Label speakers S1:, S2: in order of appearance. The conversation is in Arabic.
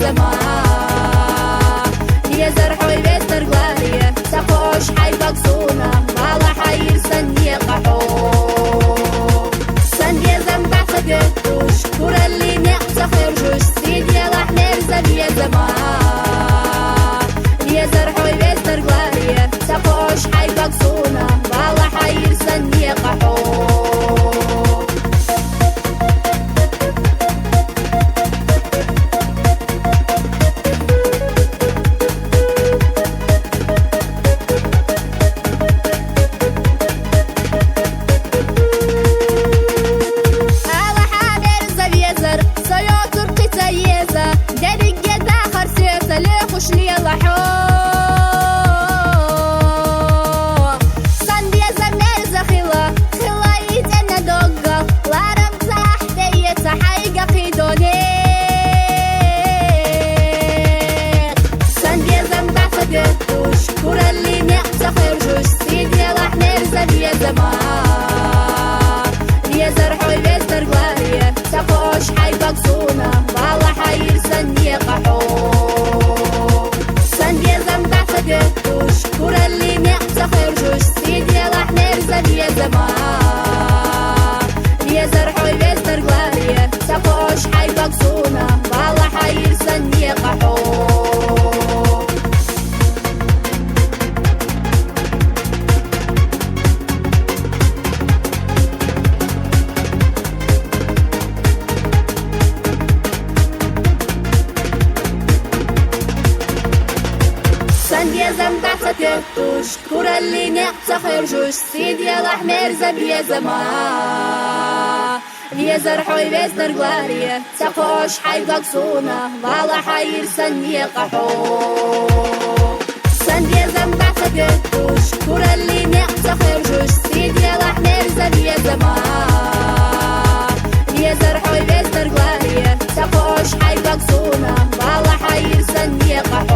S1: زمان يا زرحوي بيستر غالية سقوش حيبك صونة والله حير سنية قحو سنية زنبع خدتوش كورا اللي نقصة خرجوش سيدي راح نرزب يا زمان يا زرحوي بيستر غالية سقوش حيبك صونة والله حير سنية قحو كورا اللي نقصة خرجوش سيدي راح نرزب يا زمان يا زرحوي بيستر غالية سقوش حيبك صونة والله حير سنية قحو سنية زنبع خدتوش كورا اللي نقصة خرجوش سيدي راح نرزب يا زمان يا زرحوي بيستر غالية سقوش حيبك صونة والله حير سنية قحو سنية زنبع خدتوش كورا اللي نقصة خرجوش سيدي راح نرزب يا زمان يا زرحوي بيستر غالية سقوش حيبك صونة والله حير سنية قحو سنية زنبع خدتوش كورا اللي نقصة خرجوش سيدي راح نرزب يا زمان يا زرحوي بيستر غالية سقوش حيبك صونة والله حير سنية قحو